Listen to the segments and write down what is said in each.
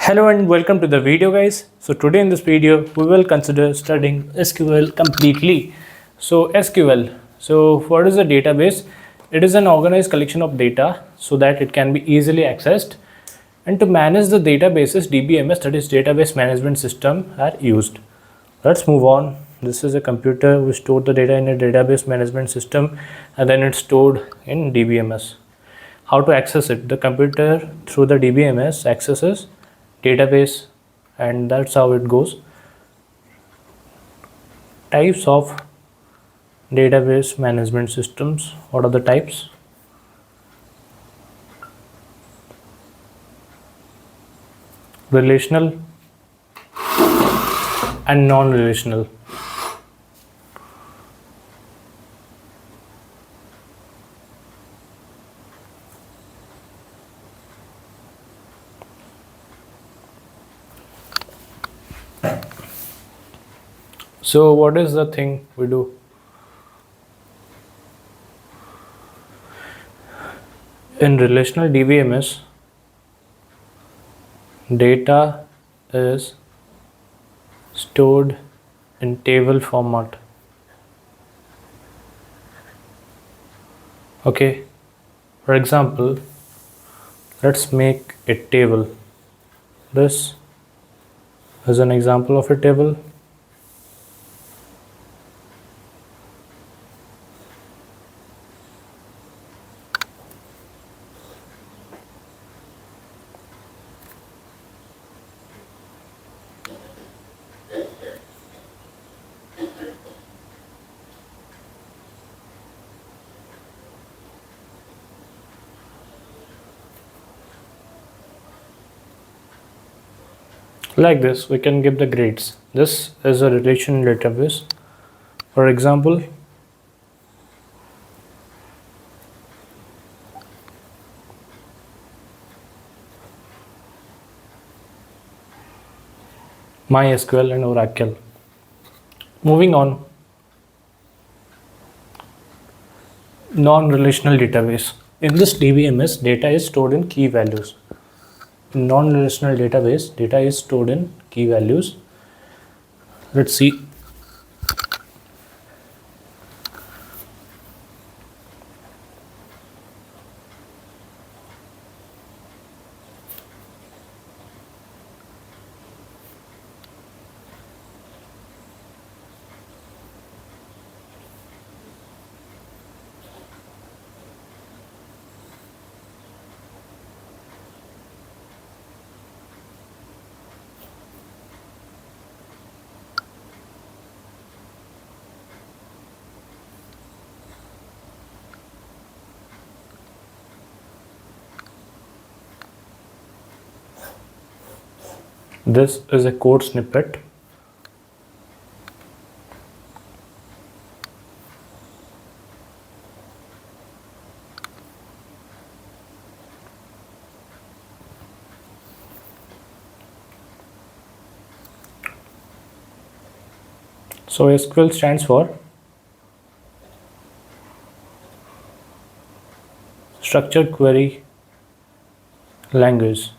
Hello and welcome to the video guys. So today in this video we will consider studying SQL completely. So SQL, so what is a database? It is an organized collection of data so that it can be easily accessed, and to manage the databases DBMS, that is database management system, are used. Let's move on. This is a computer. We store the data in a database management system and then it's stored in DBMS. How to access it? The computer through the DBMS accesses database, and that's how it goes. Types of database management systems. What are the types? Relational and non-relational. So what is the thing we do? In relational DBMS, data is stored in table format. Okay, for example, let's make a table. This is an example of a table. Like this, we can give the grades. This is a relation database. For example, mysql and Oracle. Moving on, non-relational database. In this DBMS, data is stored in key values. In non-relational database, data is stored in key values. Let's see. This is a code snippet. So SQL stands for Structured Query Language.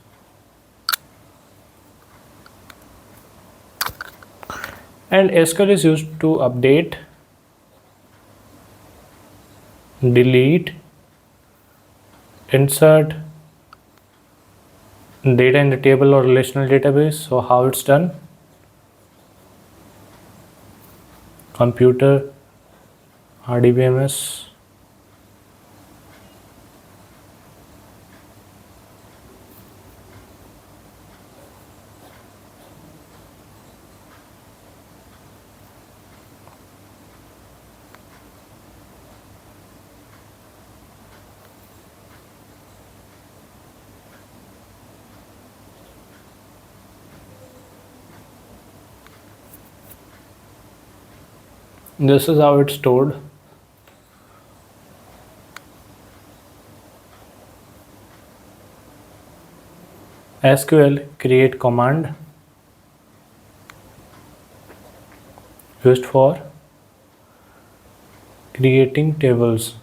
And SQL is used to update, delete, insert data in the table or relational database. So how it's done? Computer, RDBMS. This is how it's stored. SQL create command used for creating tables.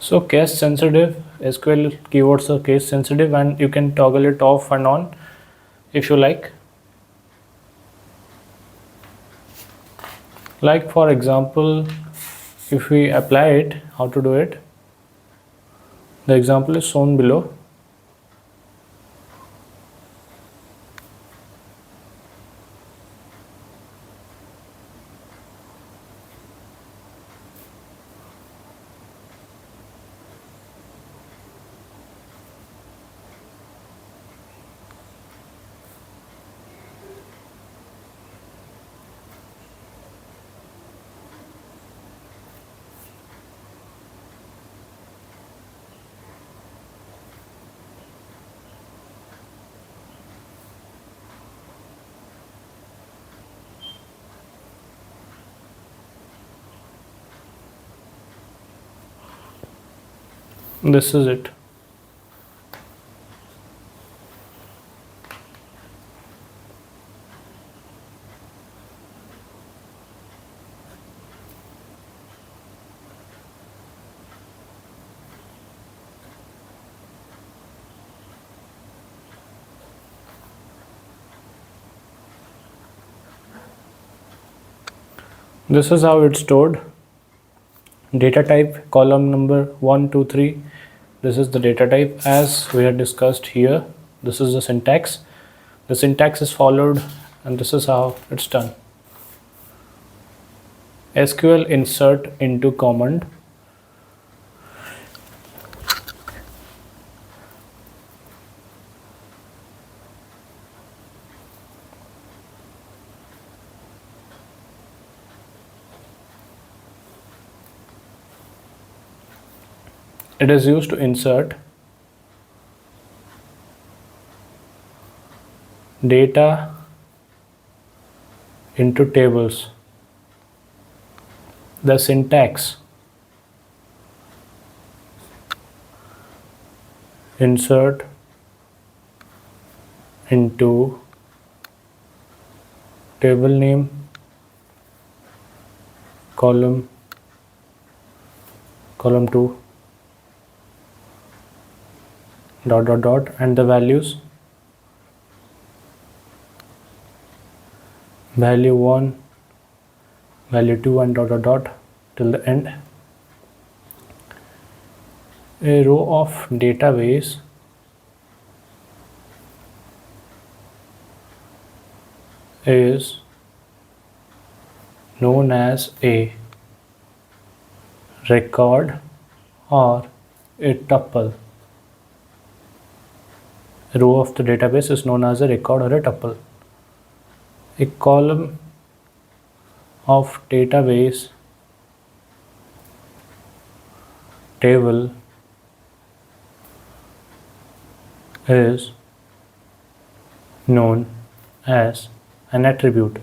So case sensitive, SQL keywords are case sensitive and you can toggle it off and on if you like. Like for example, if we apply it, how to do it? The example is shown below. This is it. This is how it's stored. Data type, column number 1, 2, 3. This is the data type as we had discussed here. This is the syntax. The syntax is followed and this is how it's done. SQL insert into command. It is used to insert data into tables. The syntax: insert into table name, column 2, dot dot dot, and the values: value 1, value 2, and dot dot dot till the end. A row of database is known as a record or a tuple. A row of the database is known as a record or a tuple. A column of database table is known as an attribute.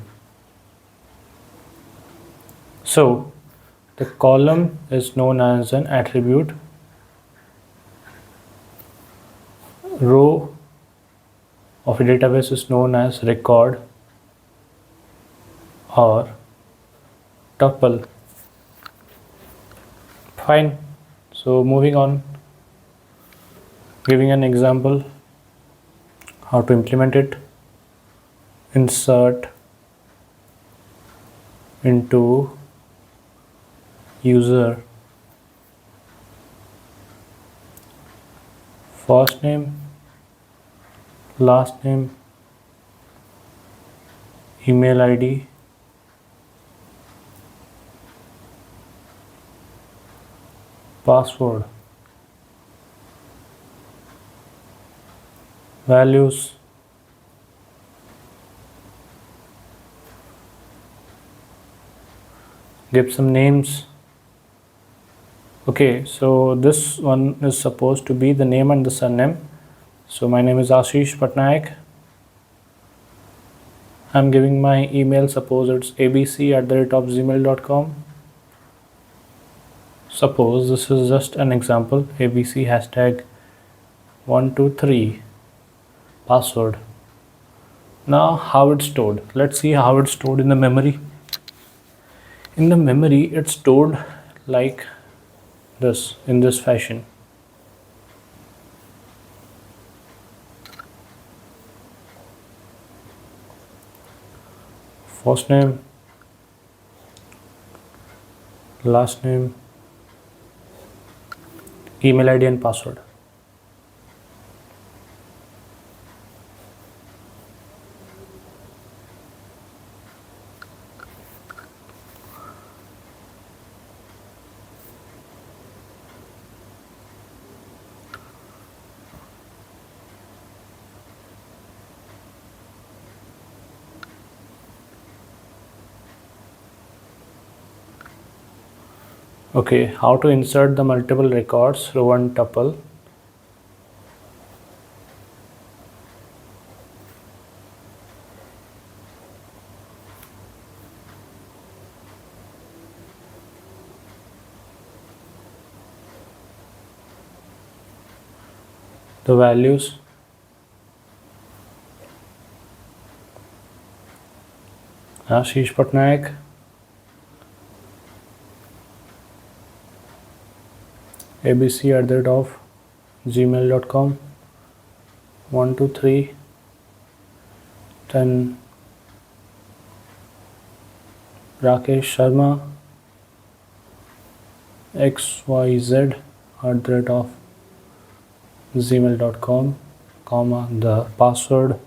So the column is known as an attribute, row of a database is known as record or tuple. Fine. So moving on, giving an example how to implement it. Insert into user first name, last name, email ID, password, values, give some names. Okay, so this one is supposed to be the name and the surname. So my name is Ashish Patnaik. I'm giving my email, suppose it's abc@gmail.com. Suppose this is just an example, abc hashtag 123 password. Now how it's stored. Let's see how it's stored in the memory. In the memory it's stored like this in this fashion. First name, last name, email ID and password. Okay, how to insert the multiple records through one tuple. The values, Ashish Patnaik, abc@gmail.com, 1 2 3, then Rakesh Sharma, xyz@gmail.com, comma the password.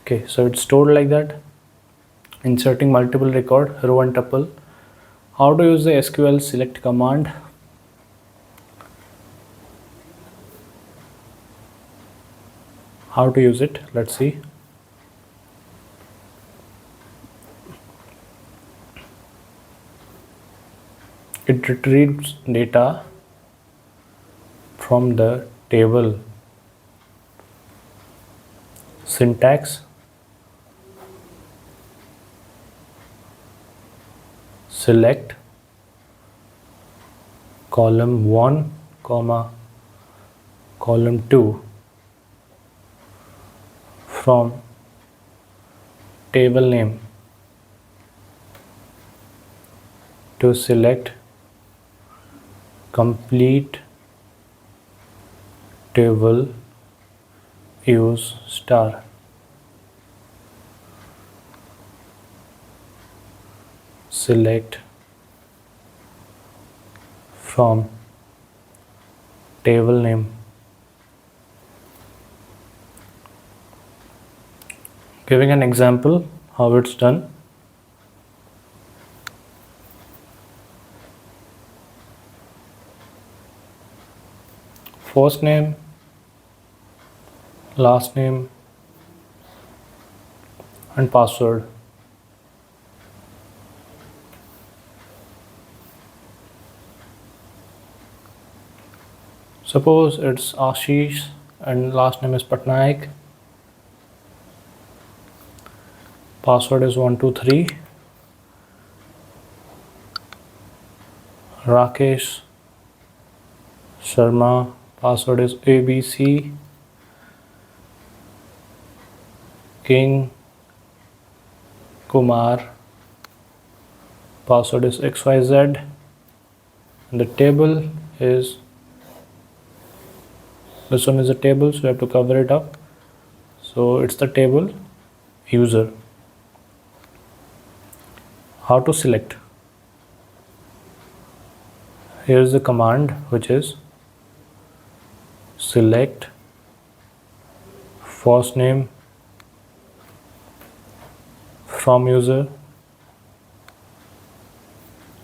Okay, so it's stored like that. Inserting multiple record row and tuple. How to use the SQL select command? How to use it? Let's see. It retrieves data from the table. Syntax: select column 1, comma column 2 from table name to select complete table, use star. Select from table name. Giving an example how it's done. First name, last name and password. Suppose it's Ashish and last name is Patnaik. Password is 1 2 3. Rakesh Sharma. Password is ABC. King Kumar. Password is XYZ. And the table is, this one is a table, so we have to cover it up. So it's the table user. How to select? Here is the command, which is select first name from user.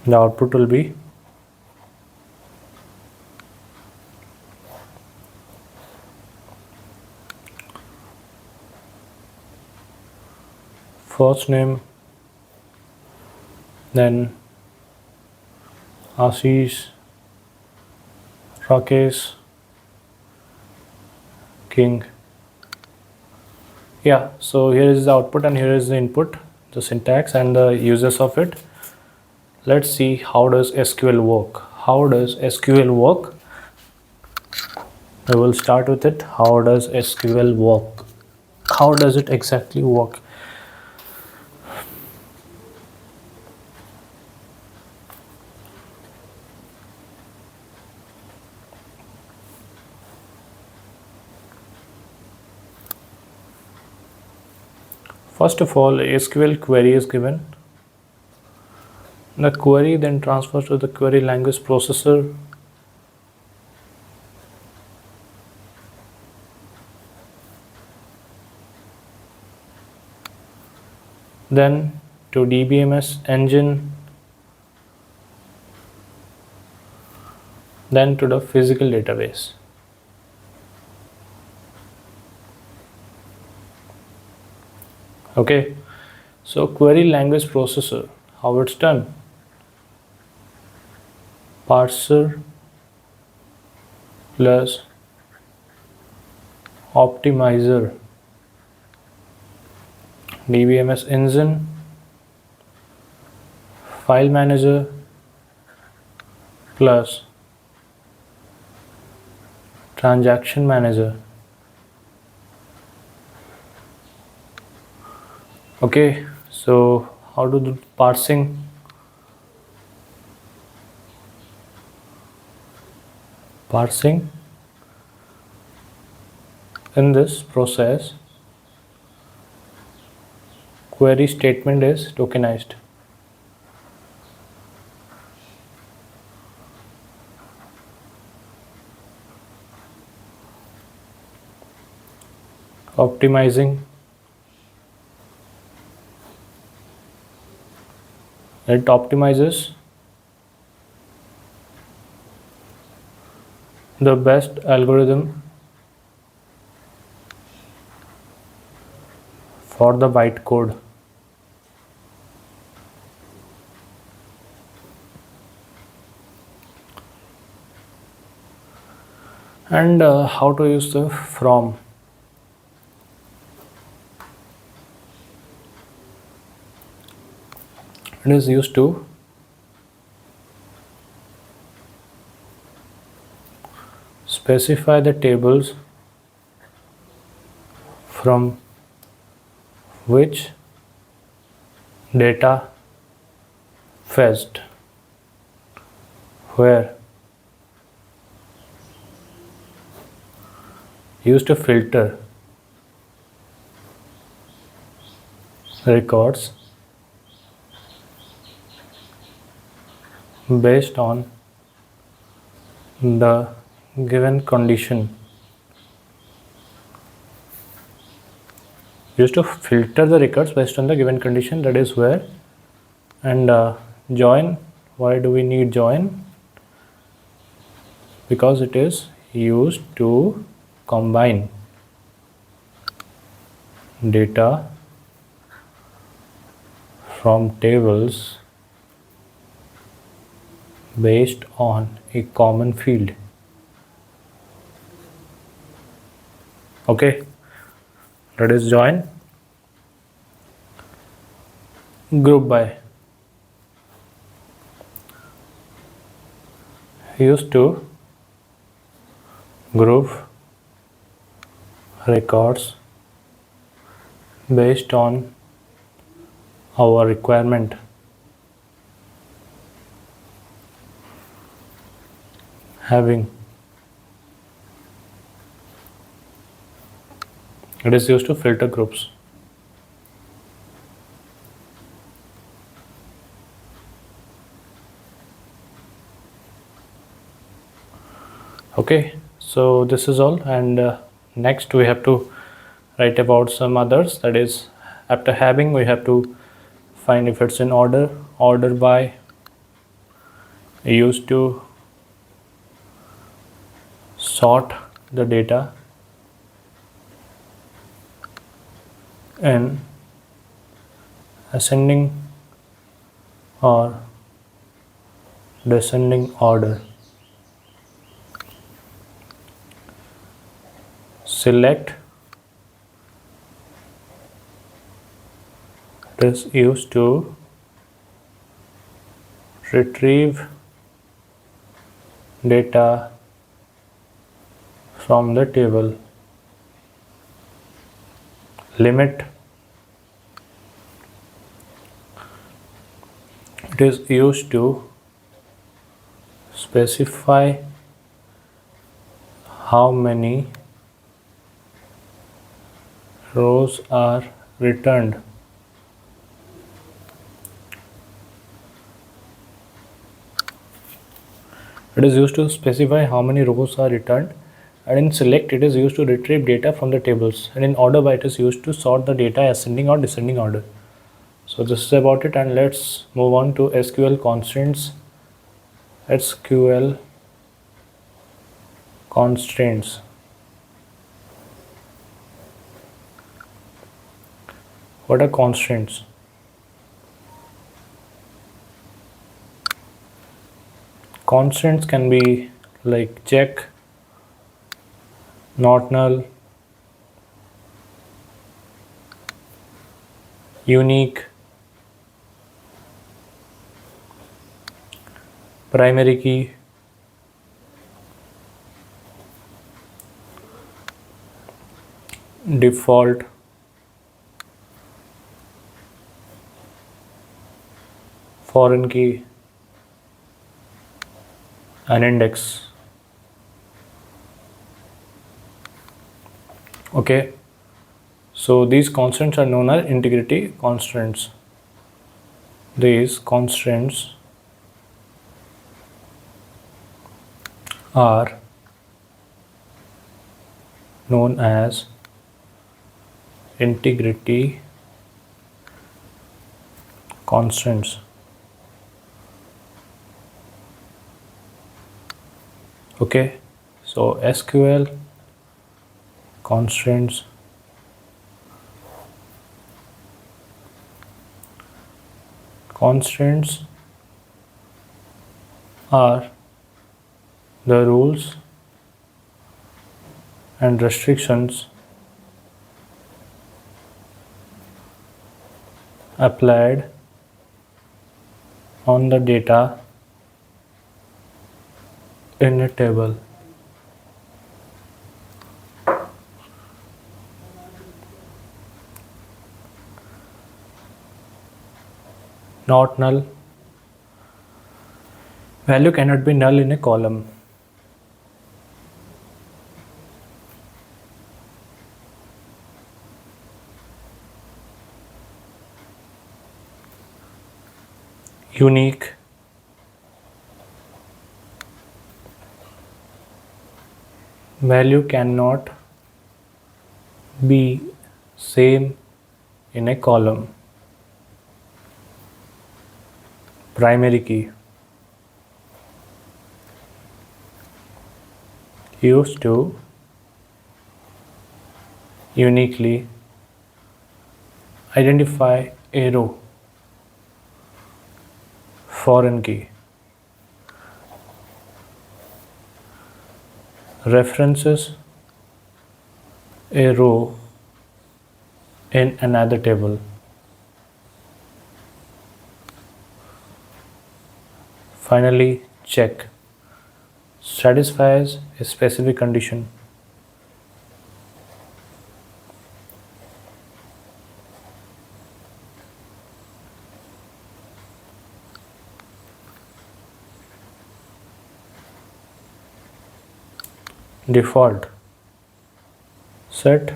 The output will be first name, then Ashish, Rakesh, King. Yeah, so here is the output and here is the input, the syntax and the uses of it. Let's see how does SQL work. How does SQL work? I will start with it. How does SQL work? How does it exactly work? First of all, SQL query is given. The query then transfers to the query language processor. Then to DBMS engine. Then to the physical database. Okay, so query language processor, how it's done? Parser plus optimizer, DBMS engine, file manager plus transaction manager. Okay, so how to do parsing? Parsing in this process, query statement is tokenized. Optimizing, it optimizes the best algorithm for the bytecode. And how to use the from? It is used to specify the tables from which data fetched, where used to filter records based on the given condition. Used to filter the records based on the given condition, that is where. And join, why do we need join? Because it is used to combine data from tables based on a common field. Okay, that is join. Group by, used to group records based on our requirement. Having, it is used to filter groups. Okay, so this is all, and next we have to write about some others. That is, after having, we have to find if it's in order. Order by, used to sort the data in ascending or descending order. Select, it is used to retrieve data from the table. Limit, it is used to specify how many rows are returned. it is used to specify how many rows are returned, and in select it is used to retrieve data from the tables, and in order by it is used to sort the data ascending or descending order. So this is about it, and let's move on to SQL constraints. SQL constraints. What are constraints? Constraints can be like check, not null, unique, primary key, default, foreign key, and index. Okay, so these constraints are known as integrity constraints. These constraints are known as integrity constraints. Okay, so SQL constraints are the rules and restrictions applied on the data in a table. Not null. Value cannot be null in a column. Unique. Value cannot be same in a column. Primary key. Used to uniquely identify a row. Foreign key. References a row in another table. Finally, check. Satisfies a specific condition. Default. Set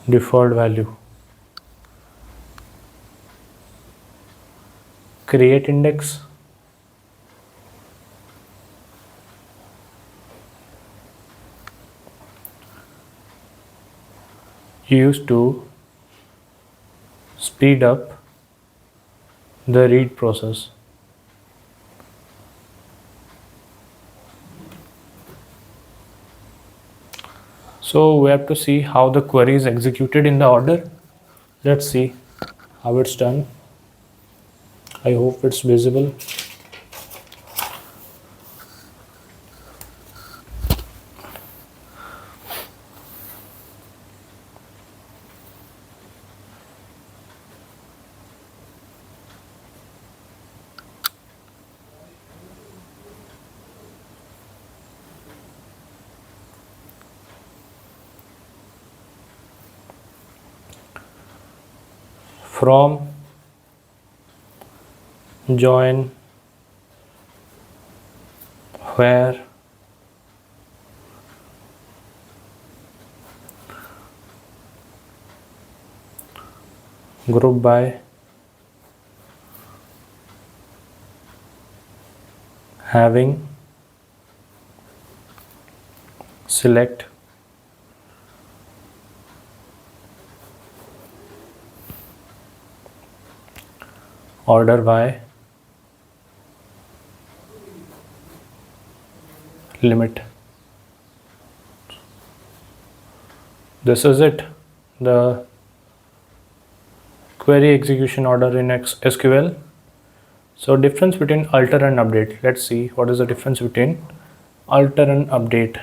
default value. Create index. Used to speed up the read process. So we have to see how the query is executed in the order. Let's see how it's done. I hope it's visible. From, join, where, group by, having select order by limit. This is it, the query execution order in SQL. So difference between alter and update. Let's see what is the difference between alter and update.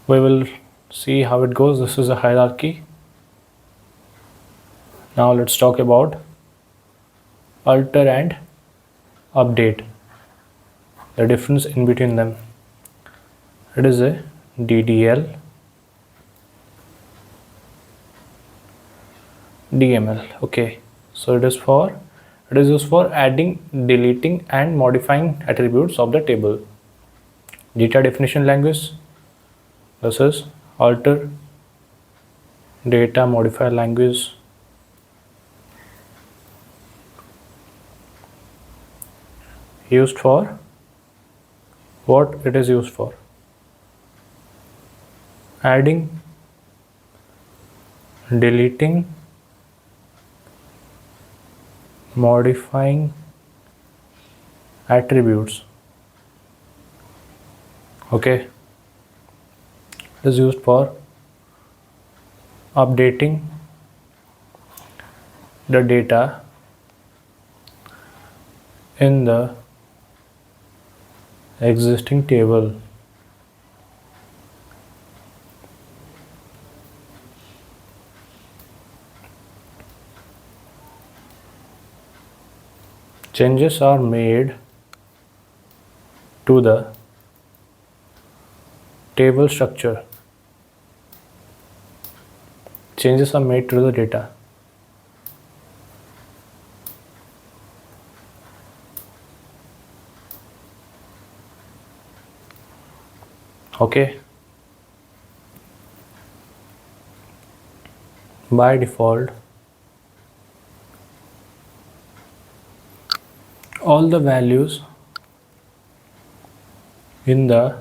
We will see how it goes. This is a hierarchy. Now let's talk about alter and update, the difference in between them. It is a DDL, DML. Okay, so it is used for adding, deleting and modifying attributes of the table. Data definition language. This is alter. Data modifier language. Used for what it is used for? Adding, deleting, modifying attributes. Okay, it is used for updating the data in the existing table. Changes are made to the table structure. Changes are made to the data. Okay. By default, all the values in the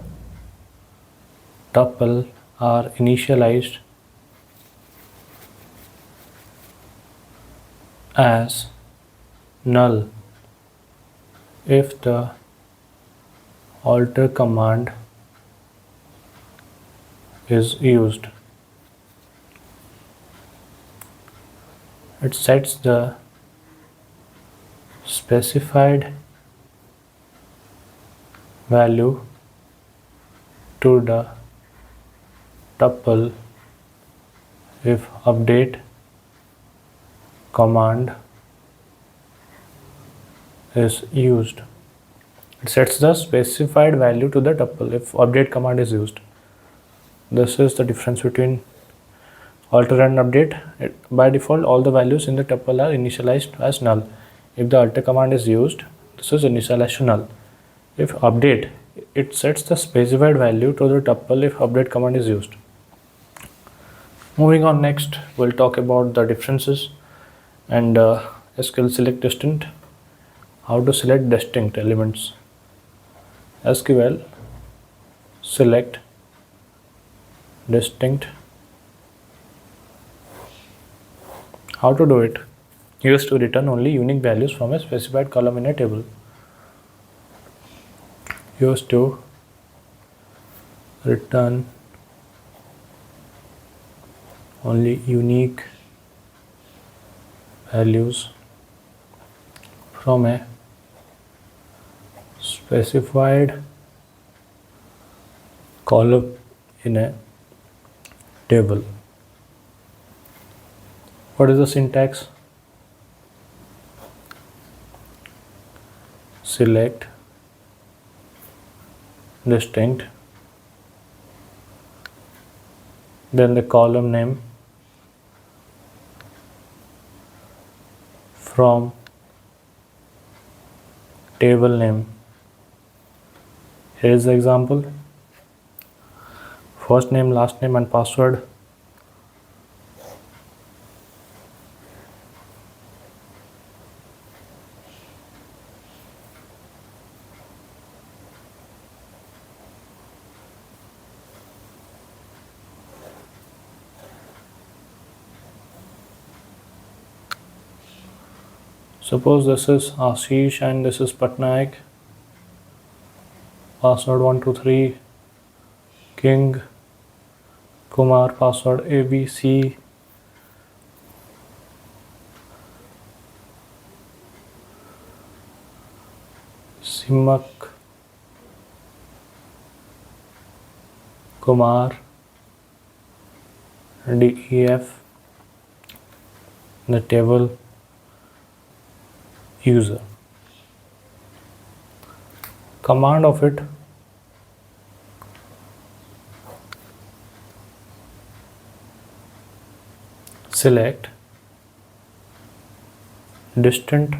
tuple are initialized as null if the alter command is used. It sets the specified value to the tuple if update command is used. It sets the specified value to the tuple if update command is used. This is the difference between alter and update. By default, all the values in the tuple are initialized as null. If the alter command is used, this is initialized to null. If update, it sets the specified value to the tuple if update command is used. Moving on, next we'll talk about the differences and SQL select distinct. How to select distinct elements. SQL select distinct. How to do it? Used to return only unique values from a specified column in a table. Used to return only unique values from a specified column in a table. What is the syntax? Select distinct, then the column name from table name. Here is the example: first name, last name and password. Suppose this is Ashish and this is Patnaik. Password 123. King Kumar, password ABC. Simak Kumar, DEF. The table user. Command of it, select distant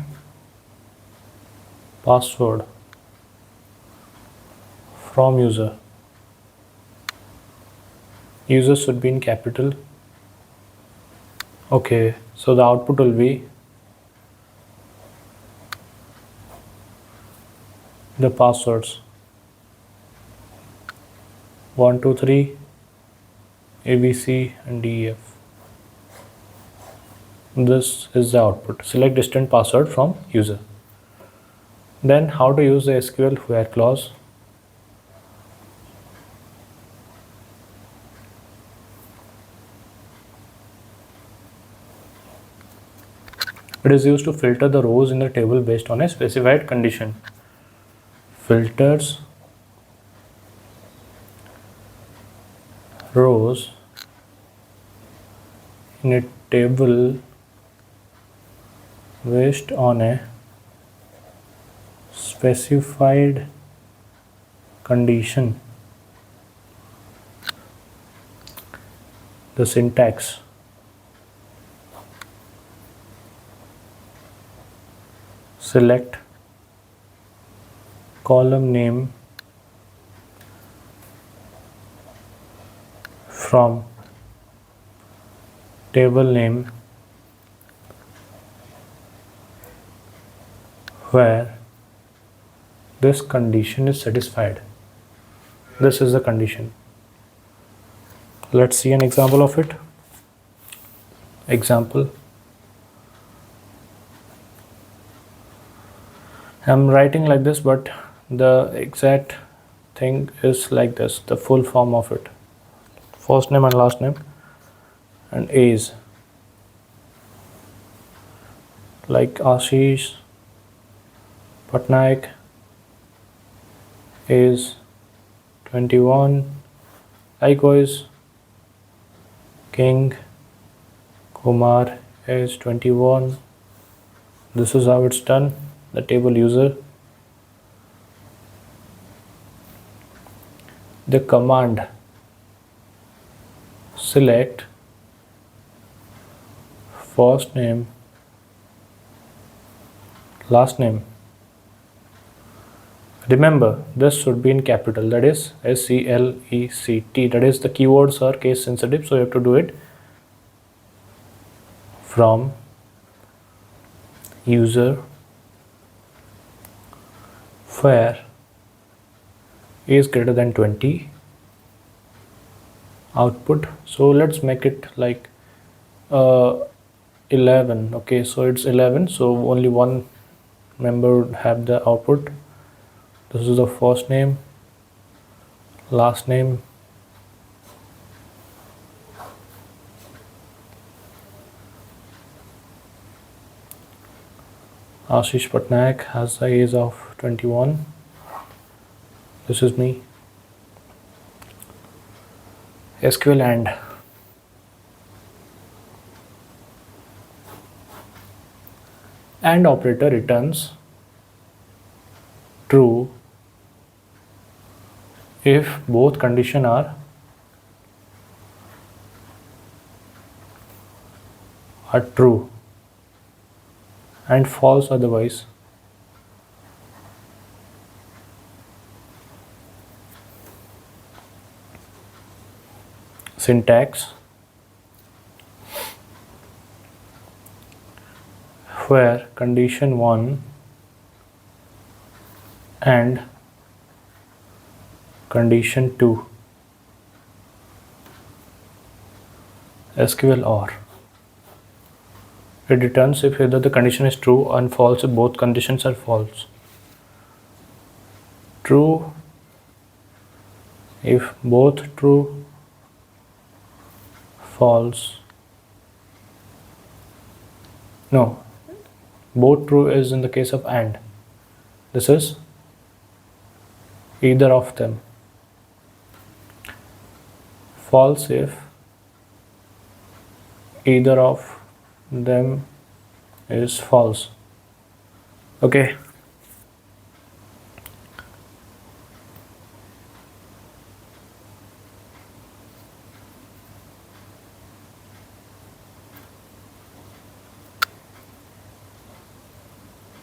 password from user. User should be in capital. Okay, so the output will be the passwords 123 ABC and DEF. This is the output. Select distant password from user. Then how to use the SQL where clause. It is used to filter the rows in the table based on a specified condition. Filters rows in a table based on a specified condition. The syntax. Select column name from table name where this condition is satisfied. This is the condition. Let's see an example of it. Example. I'm writing like this, but the exact thing is like this, the full form of it. First name and last name and age. Like Ashish Patnaik is 21. Likewise, King Kumar is 21. This is how it's done. The table user. The command select first name, last name. Remember, this should be in capital, that is SELECT. That is, the keywords are case sensitive, so you have to do it from user where is greater than 20 output. So let's make it like 11. Okay, so it's 11, so only one member would have the output. This is the first name, last name, Ashish Patnaik has the age of 21. This is me. SQL and operator returns true if both conditions are true and false otherwise. Syntax where condition 1 and condition 2 SQL or It returns if either the condition is true and false if both conditions are false. True if both true, false. No, both true is in the case of AND. This is either of them. False if either of them is false. Okay.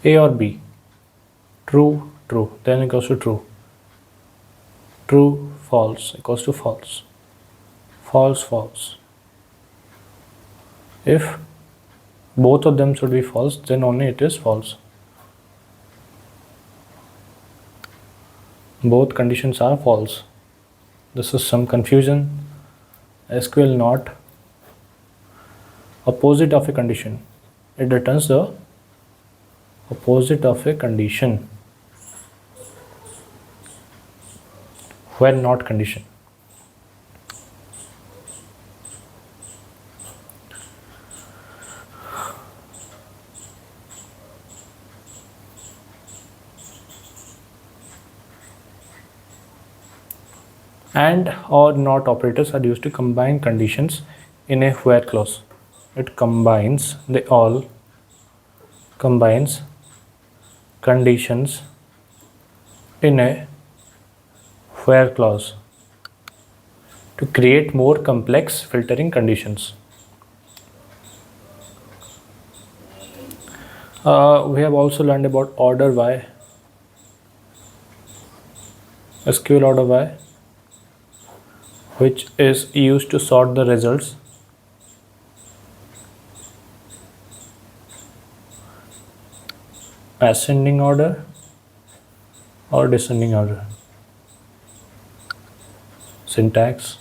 A or B. True, true, then equals to true. True, false equals to false. False, false. If both of them should be false, then only it is false. Both conditions are false. This is some confusion. SQL not opposite of a condition. It returns the opposite of a condition when not condition. And or not operators are used to combine conditions in a where clause. It combines, they all combines conditions in a where clause to create more complex filtering conditions. We have also learned about order by, SQL order by, which is used to sort the results ascending order or descending order. Syntax.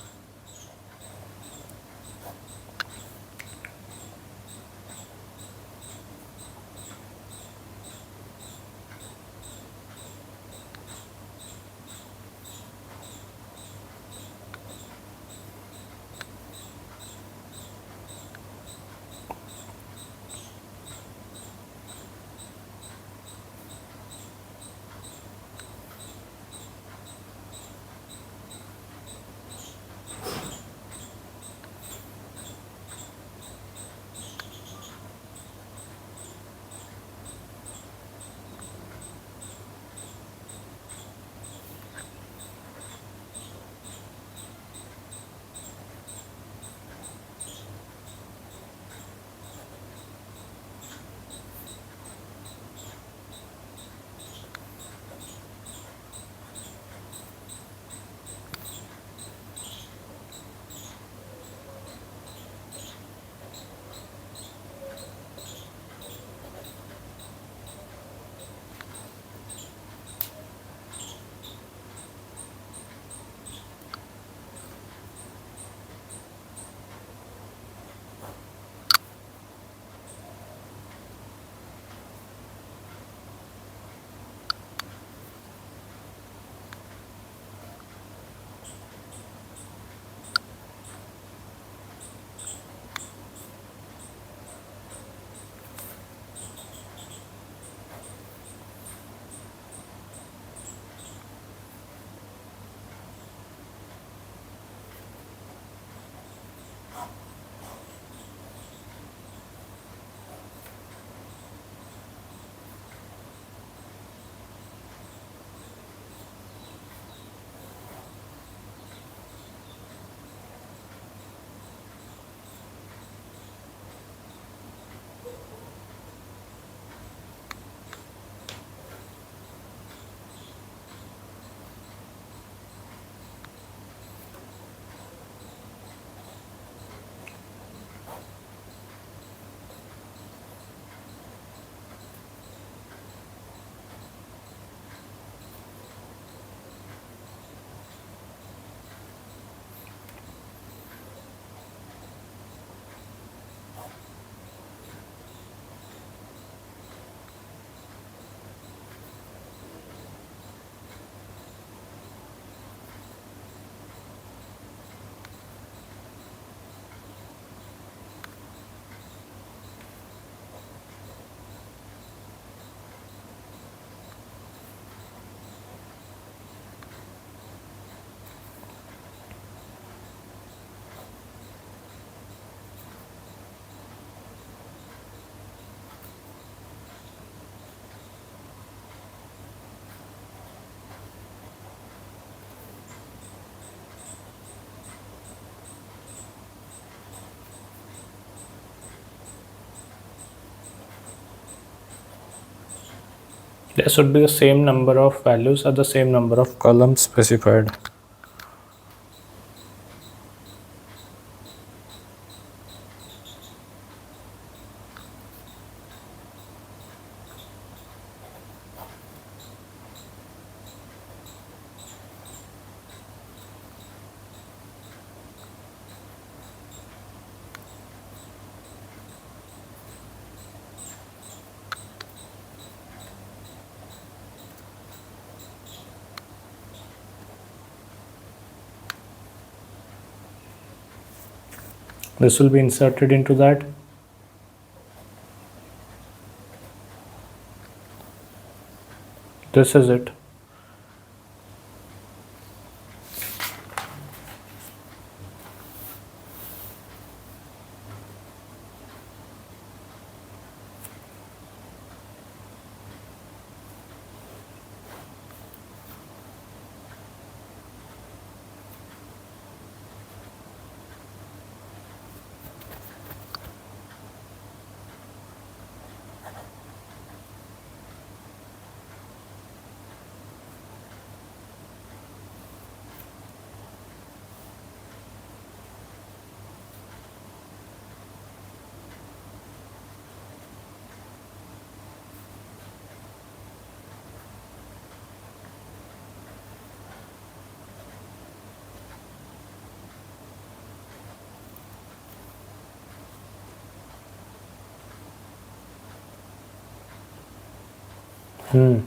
There should be the same number of values or the same number of columns specified. This will be inserted into that. This is it. Hmm.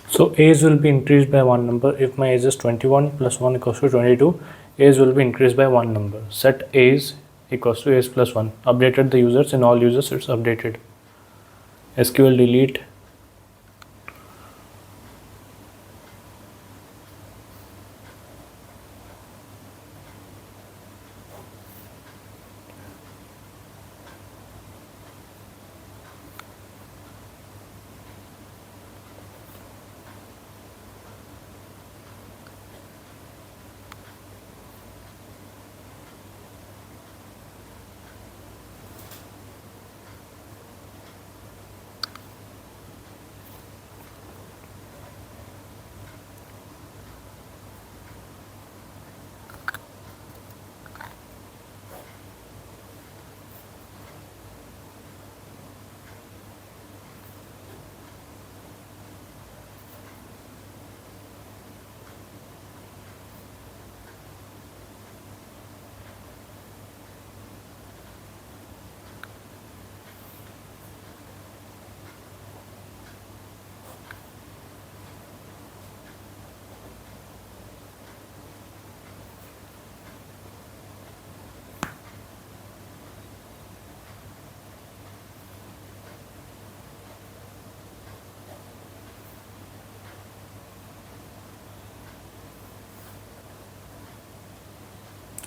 So age will be increased by one number. If my age is 21 plus 1 equals to 22, age will be increased by one number. Set age equals to age plus 1. Updated the users, in all users it's updated. SQL delete.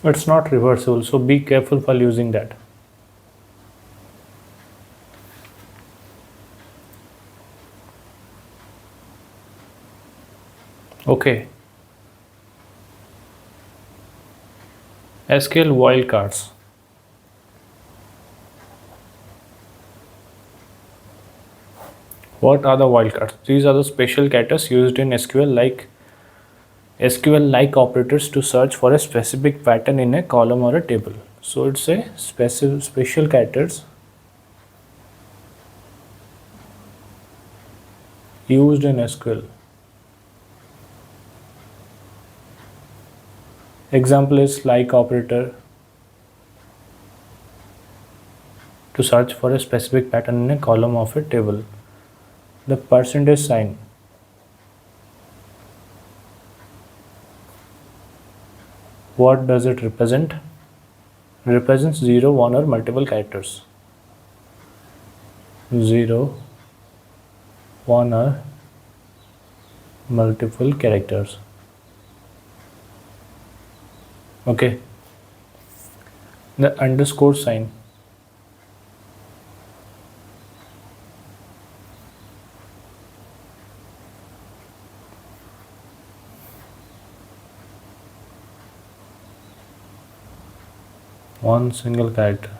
It's not reversible, so be careful while using that. Okay. SQL wildcards. What are the wildcards? These are the special characters used in SQL-like operators to search for a specific pattern in a column or a table. So it's a special characters used in SQL. Example is like operator to search for a specific pattern in a column of a table. The percentage sign. What does it represent? It represents 0, 1 or multiple characters. 0, 1 or multiple characters. Okay. The underscore sign. One single character.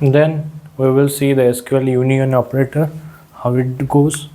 Then we will see the SQL union operator, how it goes.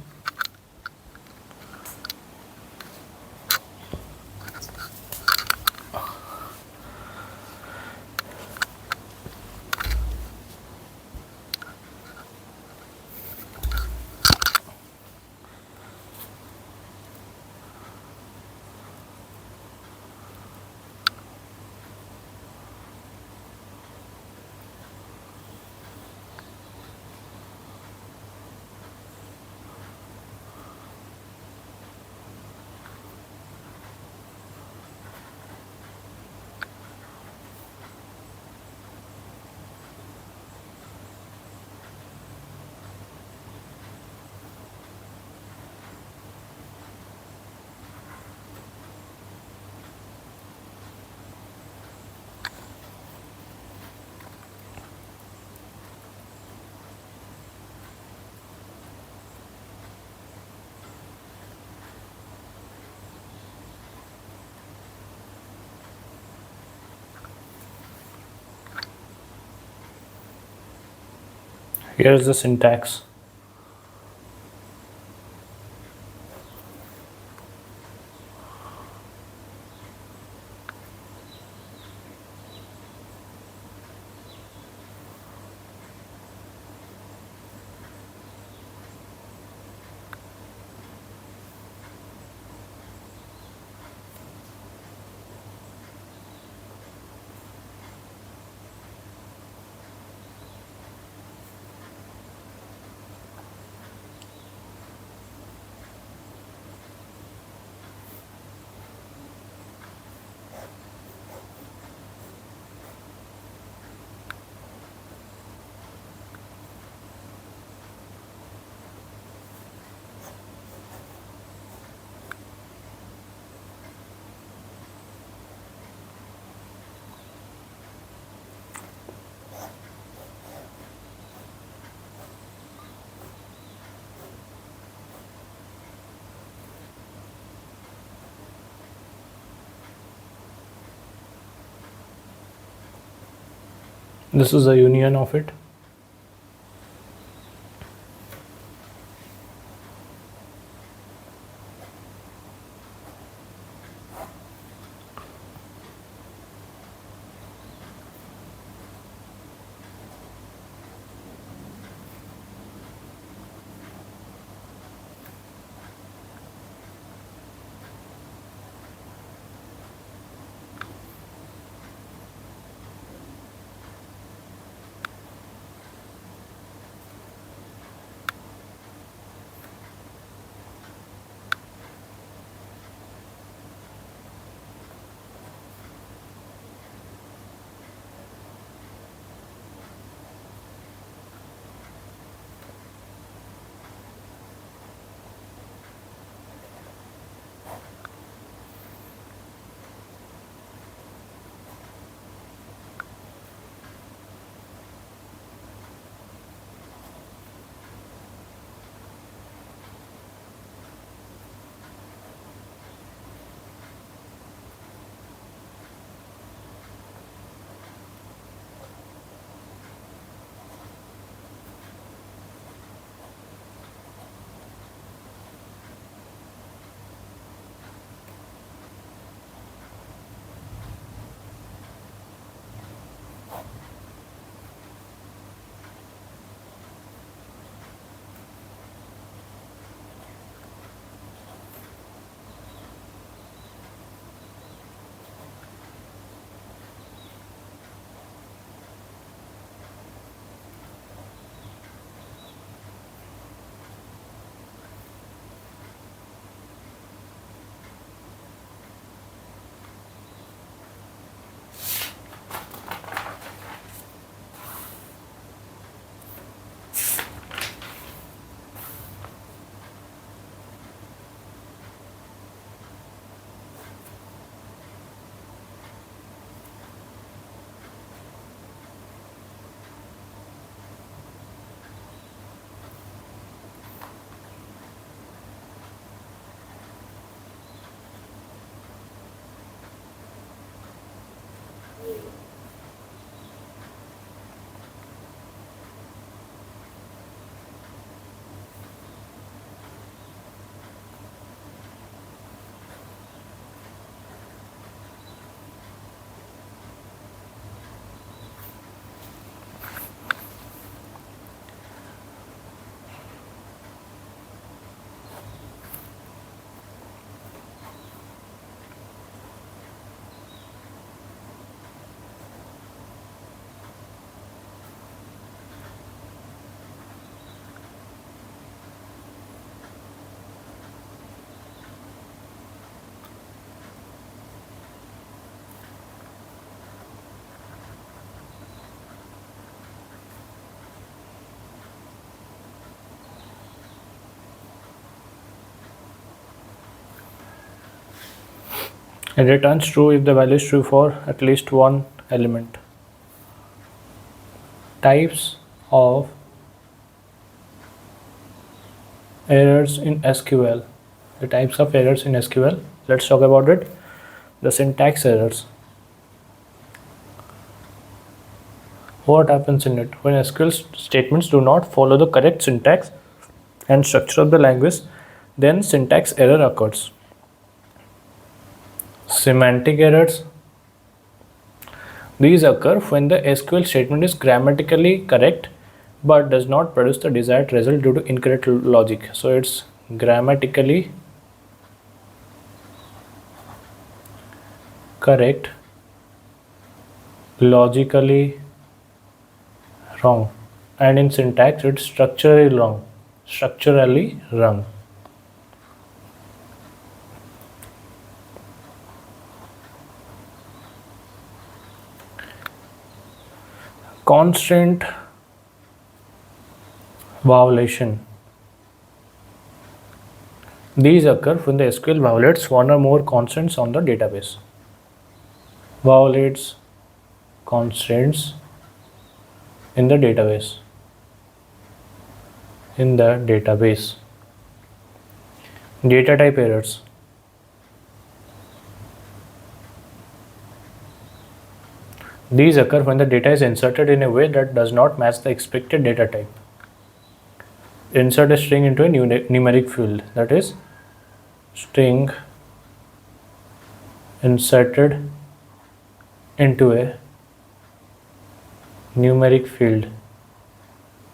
Here is the syntax. This is the union of it. It returns true if the value is true for at least one element. Types of errors in SQL. The types of errors in SQL. Let's talk about it. The syntax errors. What happens in it? When SQL statements do not follow the correct syntax and structure of the language, then syntax error occurs. Semantic errors. These occur when the SQL statement is grammatically correct but does not produce the desired result due to incorrect logic. So it's grammatically correct, logically wrong, and in syntax it's structurally wrong. Structurally wrong. Constraint violation. These occur when the SQL violates one or more constraints on the database. Violates constraints in the database. Data type errors. These occur when the data is inserted in a way that does not match the expected data type. Insert a string into a numeric field, that is, string inserted into a numeric field.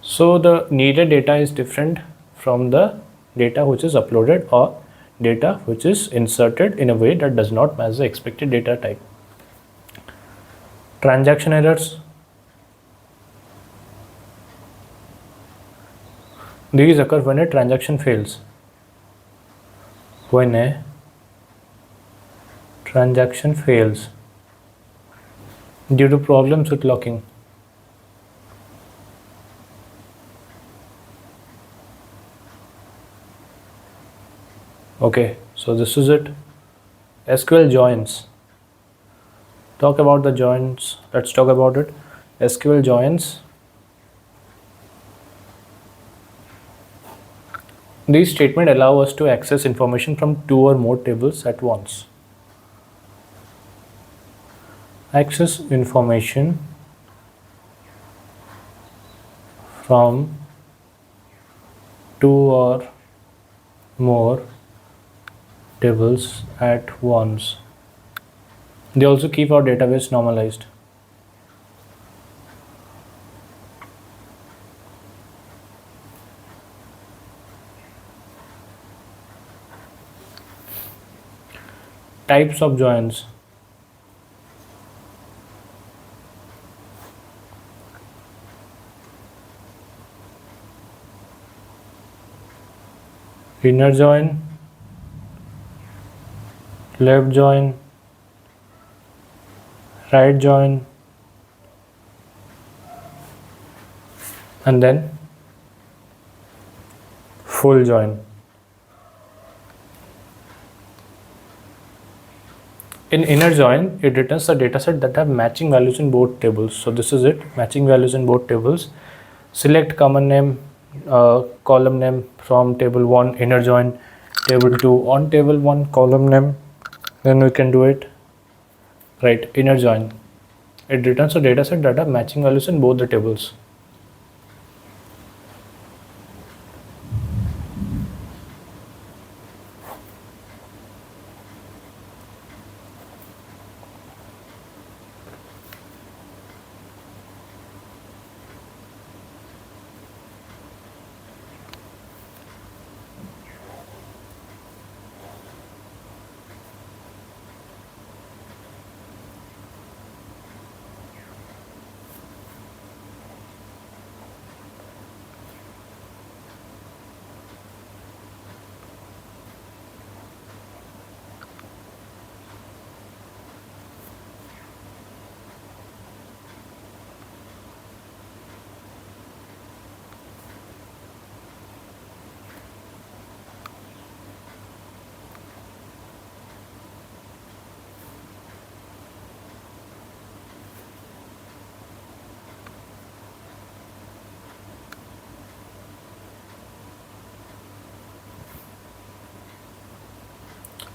So the needed data is different from the data which is uploaded or data which is inserted in a way that does not match the expected data type. Transaction errors. These occur when a transaction fails. When a transaction fails due to problems with locking. Okay, so this is it. SQL joins. Talk about the joins. Let's talk about it. SQL joins. These statements allow us to access information from two or more tables at once. Access information from two or more tables at once. They also keep our database normalized. Types of joins. Inner join, left join, right join, and then full join. In inner join, it returns a dataset that have matching values in both tables. So this is it, matching values in both tables. Select common name, column name from table 1, inner join, table 2 on table 1, column name. Then we can do it. Right, inner join. It returns a dataset that have matching values in both the tables.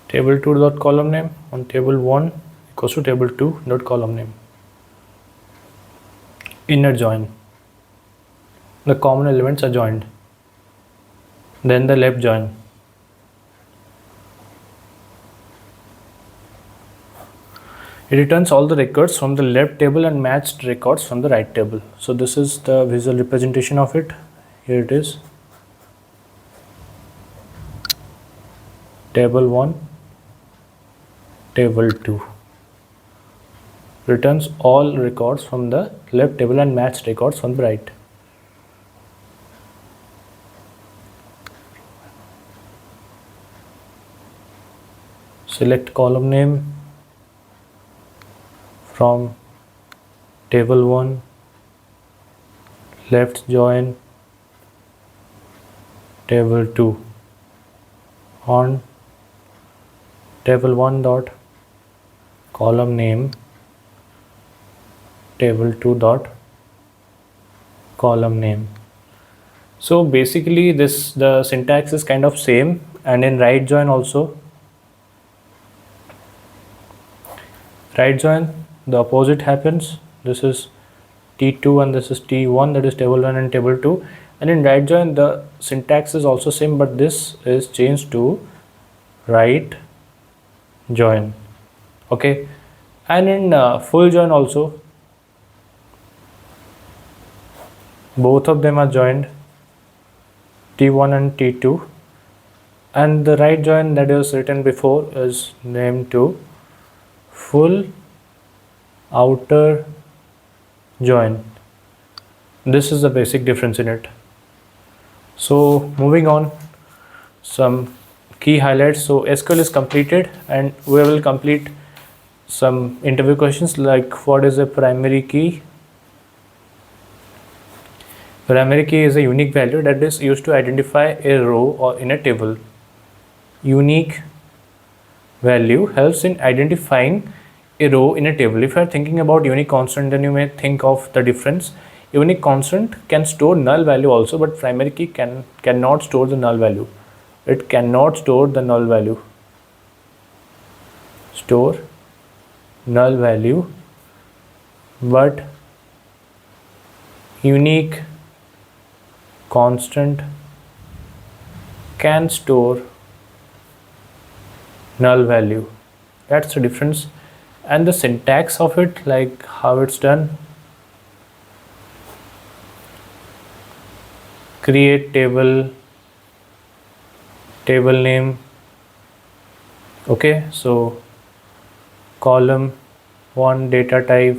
table 2 dot column name on table 1 equals to table 2 dot column name. Inner join, the common elements are joined. Then the left join, it returns all the records from the left table and matched records from the right table. So this is the visual representation of it. Here it is, table 1, table 2, returns all records from the left table and matched records from the right. Select column name from table 1, left join table 2 on table 1 dot column name table 2 dot column name. So basically the syntax is kind of same, and in right join also, right join the opposite happens. This is T2 and this is T1, that is table 1 and table 2, and in right join the syntax is also same, but this is changed to right join. Okay, and in full join also both of them are joined, T1 and T2, and the right join that is written before is named to full outer join. This is the basic difference in it. So moving on, some key highlights. So SQL is completed, and we will complete some interview questions like what is a primary key. Primary key is a unique value that is used to identify a row or in a table. Unique value helps in identifying a row in a table. If you are thinking about unique constant, then you may think of the difference. Unique constant can store null value also, but primary key cannot store the null value. It cannot store the null value. Store null value, but unique constant can store null value. That's the difference. And the syntax of it, like how it's done: create table, table name. Okay, so column 1 data type,